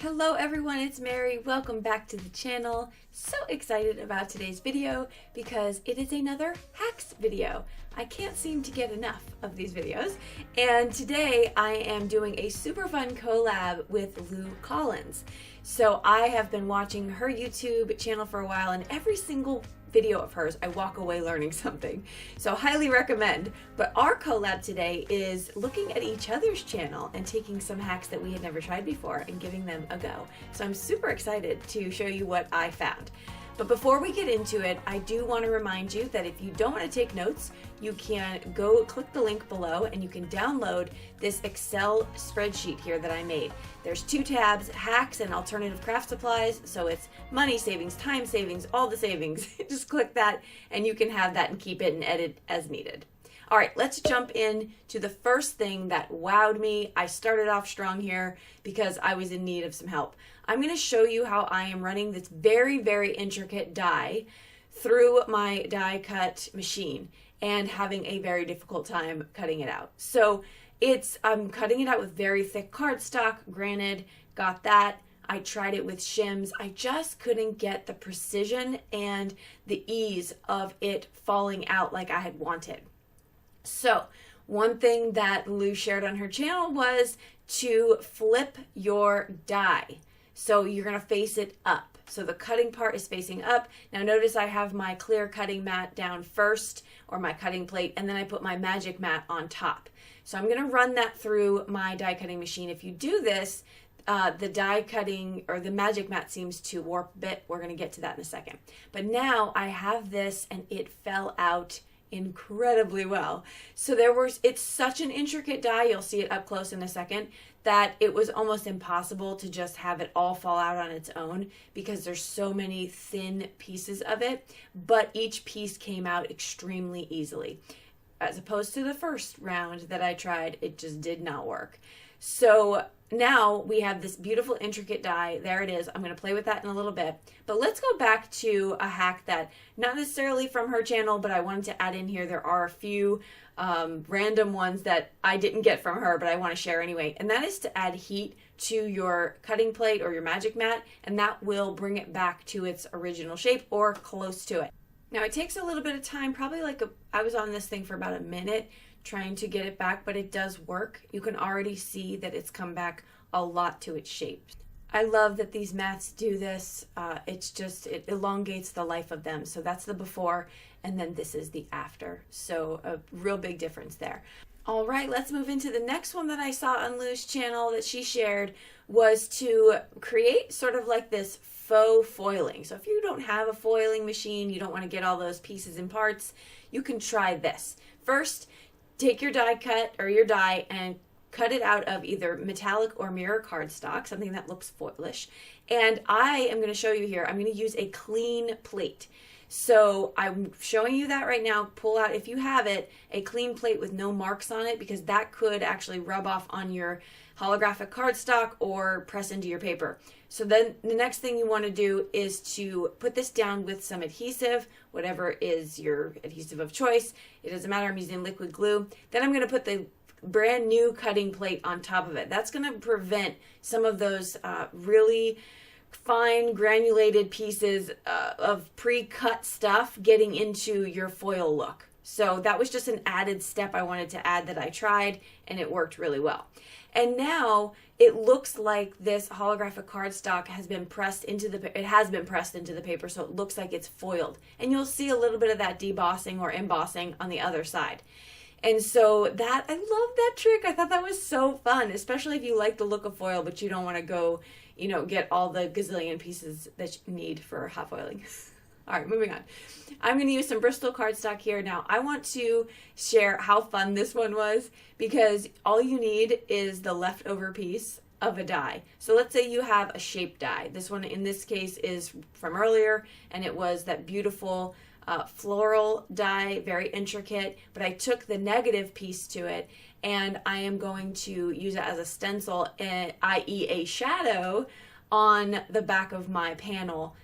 Hello everyone, it's Mary. Welcome back to the channel. So excited about today's video because it is another hacks video. I can't seem to get enough of these videos. And today I am doing a super fun collab with Lou Collins. So I have been watching her YouTube channel for a while, and every single video of hers I walk away learning something. So highly recommend. But our collab today is looking at each other's channel and taking some hacks that we had never tried before and giving them a go. So I'm super excited to show you what I found. But before we get into it, I do want to remind you that if you don't want to take notes, you can go click the link below and you can download this Excel spreadsheet here that I made. There's two tabs, hacks and alternative craft supplies. So it's money savings, time savings, all the savings. Just click that and you can have that and keep it and edit as needed. All right, let's jump in to the first thing that wowed me. I started off strong here because I was in need of some help. I'm going to show you how I am running this very, very intricate die through my die cut machine and having a very difficult time cutting it out. So I'm cutting it out with very thick cardstock. Granted, got that. I tried it with shims. I just couldn't get the precision and the ease of it falling out like I had wanted. So one thing that Lou shared on her channel was to flip your die. So you're going to face it up. So the cutting part is facing up. Now notice I have my clear cutting mat down first, or my cutting plate, and then I put my magic mat on top. So I'm going to run that through my die cutting machine. If you do this, the die cutting or the magic mat seems to warp a bit. We're going to get to that in a second. But now I have this and it fell out incredibly well. So it's such an intricate die, you'll see it up close in a second, that it was almost impossible to just have it all fall out on its own because there's so many thin pieces of it, but each piece came out extremely easily. As opposed to the first round that I tried, it just did not work. So now we have this beautiful intricate die. There it is. I'm going to play with that in a little bit. But let's go back to a hack that, not necessarily from her channel, but I wanted to add in here. There are a few random ones that I didn't get from her, but I want to share anyway. And that is to add heat to your cutting plate or your magic mat, and that will bring it back to its original shape or close to it. Now it takes a little bit of time, probably I was on this thing for about a minute trying to get it back, but it does work. You can already see that it's come back a lot to its shape. I love that these mats do this. It elongates the life of them. So that's the before, and then this is the after. So a real big difference there. All right, let's move into the next one that I saw on Lou's channel that she shared, was to create sort of like this faux foiling. So if you don't have a foiling machine, you don't want to get all those pieces and parts, you can try this. First, take your die cut or your die and cut it out of either metallic or mirror cardstock, something that looks foilish. And I am going to show you here, I'm going to use a clean plate. So I'm showing you that right now. Pull out, if you have it, a clean plate with no marks on it, because that could actually rub off on your holographic cardstock or press into your paper. So then the next thing you want to do is to put this down with some adhesive, whatever is your adhesive of choice. It doesn't matter, I'm using liquid glue. Then I'm going to put the brand new cutting plate on top of it. That's going to prevent some of those really fine granulated pieces of pre-cut stuff getting into your foil look. So that was just an added step I wanted to add that I tried, and it worked really well. And now it looks like this holographic cardstock has been pressed into the paper, so it looks like it's foiled. And you'll see a little bit of that debossing or embossing on the other side. And so I love that trick. I thought that was so fun, especially if you like the look of foil, but you don't want to go, get all the gazillion pieces that you need for hot foiling. All right, moving on. I'm going to use some Bristol cardstock here. Now, I want to share how fun this one was, because all you need is the leftover piece of a die. So let's say you have a shaped die. This one in this case is from earlier, and it was that beautiful floral die, very intricate, but I took the negative piece to it, and I am going to use it as a stencil, i.e. a shadow on the back of my panel.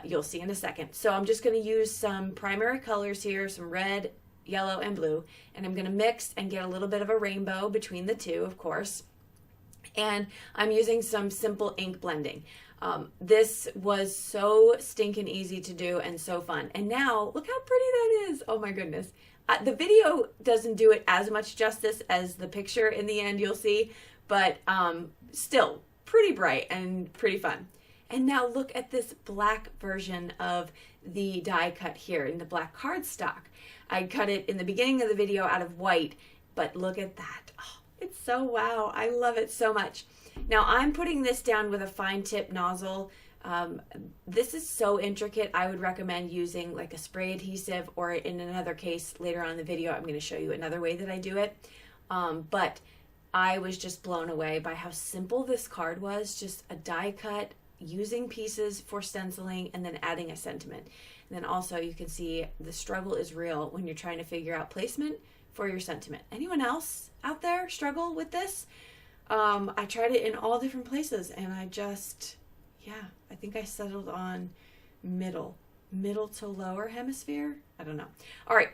You'll see in a second. So I'm just going to use some primary colors here, some red, yellow, and blue, and I'm going to mix and get a little bit of a rainbow between the two, of course. And I'm using some simple ink blending. This was so stinking easy to do and so fun. And now look how pretty that is. Oh my goodness. The video doesn't do it as much justice as the picture in the end, you'll see, but still pretty bright and pretty fun. And now look at this black version of the die cut here in the black cardstock. I cut it in the beginning of the video out of white, but look at that. Oh, it's so wow. I love it so much. Now I'm putting this down with a fine tip nozzle. This is so intricate. I would recommend using like a spray adhesive, or in another case later on in the video, I'm going to show you another way that I do it. But I was just blown away by how simple this card was. Just a die cut, using pieces for stenciling, and then adding a sentiment. And then also you can see the struggle is real when you're trying to figure out placement for your sentiment. Anyone else out there struggle with this? I tried it in all different places, and I think I settled on middle to lower hemisphere. I don't know. All right.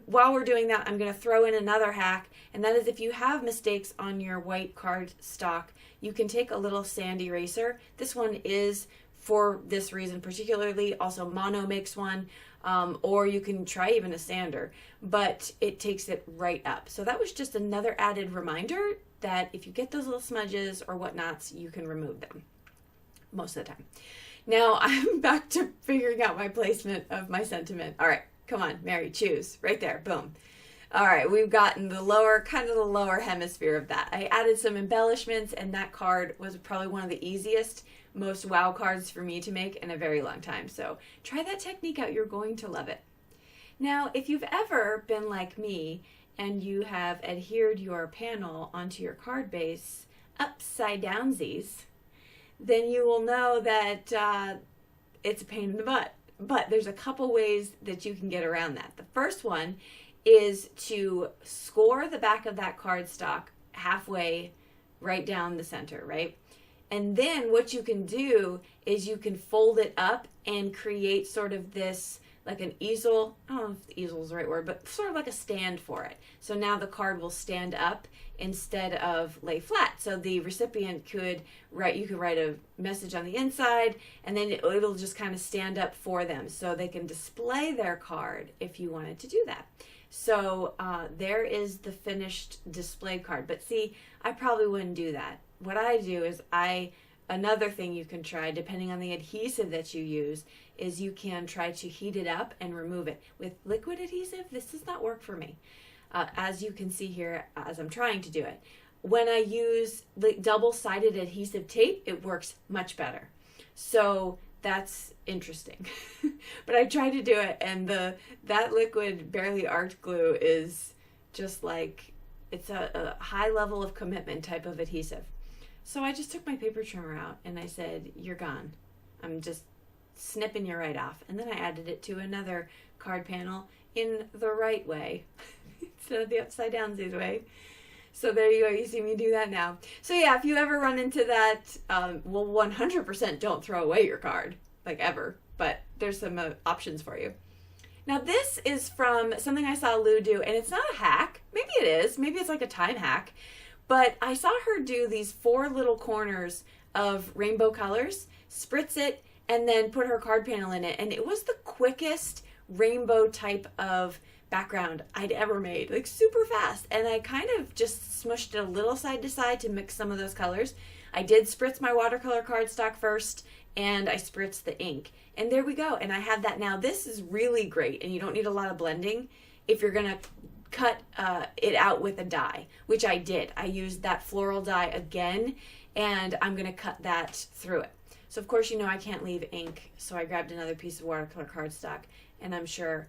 While we're doing that, I'm going to throw in another hack, and that is if you have mistakes on your white cardstock, you can take a little sand eraser. This one is for this reason particularly. Also, Mono makes one, or you can try even a sander, but it takes it right up. So that was just another added reminder that if you get those little smudges or whatnots, you can remove them most of the time. Now I'm back to figuring out my placement of my sentiment. All right. Come on, Mary, choose. Right there, boom. All right, we've gotten the lower, kind of the lower hemisphere of that. I added some embellishments, and that card was probably one of the easiest, most wow cards for me to make in a very long time. So try that technique out. You're going to love it. Now, if you've ever been like me and you have adhered your panel onto your card base upside downsies, then you will know that it's a pain in the butt. But there's a couple ways that you can get around that. The first one is to score the back of that cardstock halfway right down the center, right? And then what you can do is you can fold it up and create sort of this, like an easel. I don't know if easel is the right word, but sort of like a stand for it. So now the card will stand up instead of lay flat. So the recipient could write, you could write a message on the inside, and then it'll just kind of stand up for them so they can display their card if you wanted to do that. So there is the finished display card. But see, I probably wouldn't do that. What I do is another thing you can try, depending on the adhesive that you use, is you can try to heat it up and remove it. With liquid adhesive, this does not work for me. As you can see here, as I'm trying to do it. When I use the double-sided adhesive tape, it works much better. So that's interesting. But I tried to do it, and that liquid barely art glue is just like, it's a high level of commitment type of adhesive. So I just took my paper trimmer out and I said, you're gone. I'm just snipping you right off. And then I added it to another card panel in the right way instead of the upside down way. So there you go. You see me do that now. So yeah, if you ever run into that, well, 100% don't throw away your card, like ever, but there's some options for you. Now this is from something I saw Lou do, and it's not a hack. Maybe it is. Maybe it's like a time hack. But I saw her do these 4 little corners of rainbow colors, spritz it, and then put her card panel in it. And it was the quickest rainbow type of background I'd ever made, like super fast. And I kind of just smushed it a little side to side to mix some of those colors. I did spritz my watercolor cardstock first, and I spritzed the ink. And there we go. And I have that now. This is really great, and you don't need a lot of blending if you're going to cut it out with a die, which I did. I used that floral die again, and I'm going to cut that through it. So of course, you know I can't leave ink, so I grabbed another piece of watercolor cardstock, and I'm sure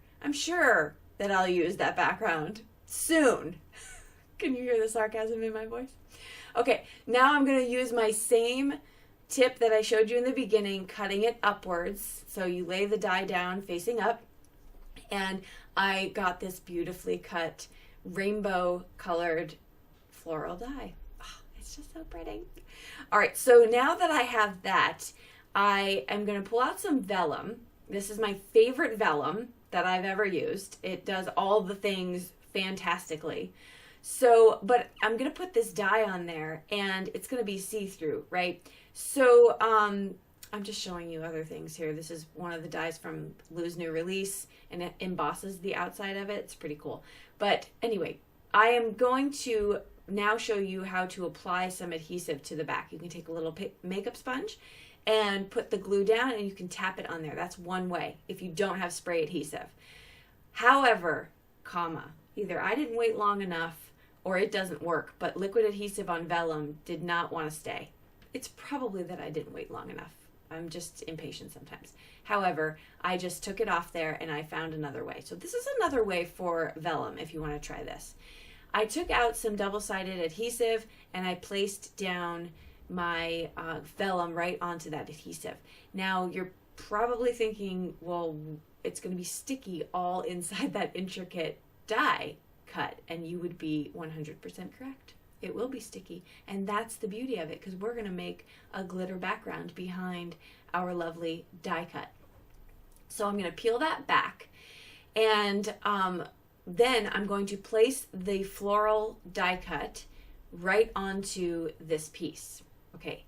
that I'll use that background soon. Can you hear the sarcasm in my voice? Okay, now I'm going to use my same tip that I showed you in the beginning, cutting it upwards. So you lay the die down facing up, and I got this beautifully cut rainbow colored floral die. Oh, it's just so pretty. All right, so now that I have that, I am going to pull out some vellum. This is my favorite vellum that I've ever used. It does all the things fantastically. So, but I'm going to put this dye on there and it's going to be see-through, right? So, I'm just showing you other things here. This is one of the dyes from Lou's new release, and it embosses the outside of it. It's pretty cool. But anyway, I am going to now show you how to apply some adhesive to the back. You can take a little makeup sponge and put the glue down, and you can tap it on there. That's one way if you don't have spray adhesive. However, either I didn't wait long enough or it doesn't work, but liquid adhesive on vellum did not want to stay. It's probably that I didn't wait long enough. I'm just impatient sometimes. However, I just took it off there and I found another way. So this is another way for vellum if you want to try this. I took out some double-sided adhesive and I placed down my vellum right onto that adhesive. Now you're probably thinking, well, it's going to be sticky all inside that intricate die cut, and you would be 100% correct. It will be sticky, and that's the beauty of it, because we're going to make a glitter background behind our lovely die cut. So I'm going to peel that back, and then I'm going to place the floral die cut right onto this piece. Okay,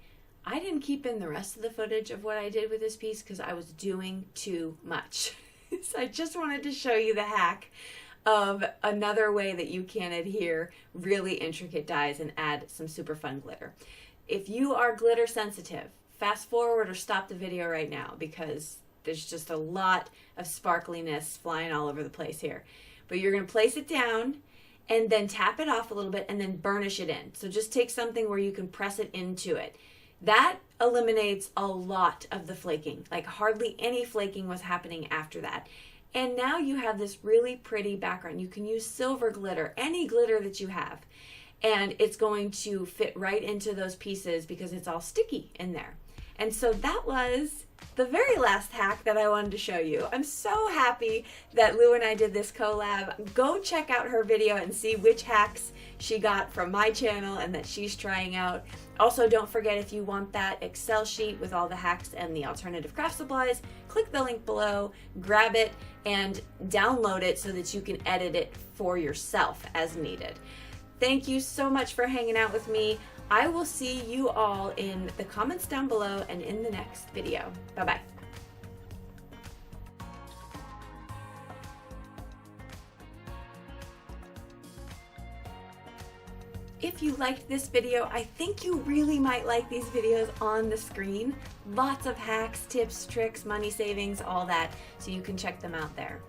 I didn't keep in the rest of the footage of what I did with this piece because I was doing too much. So I just wanted to show you the hack of another way that you can adhere really intricate dies and add some super fun glitter. If you are glitter sensitive, fast forward or stop the video right now because there's just a lot of sparkliness flying all over the place here. But you're going to place it down and then tap it off a little bit and then burnish it in. So just take something where you can press it into it. That eliminates a lot of the flaking. Like hardly any flaking was happening after that. And now you have this really pretty background. You can use silver glitter, any glitter that you have, and it's going to fit right into those pieces because it's all sticky in there. And so that was the very last hack that I wanted to show you. I'm so happy that Lou and I did this collab. Go check out her video and see which hacks she got from my channel and that she's trying out. Also, don't forget, if you want that Excel sheet with all the hacks and the alternative craft supplies, click the link below, grab it, and download it so that you can edit it for yourself as needed. Thank you so much for hanging out with me. I will see you all in the comments down below and in the next video. Bye-bye. If you liked this video, I think you really might like these videos on the screen. Lots of hacks, tips, tricks, money savings, all that, so you can check them out there.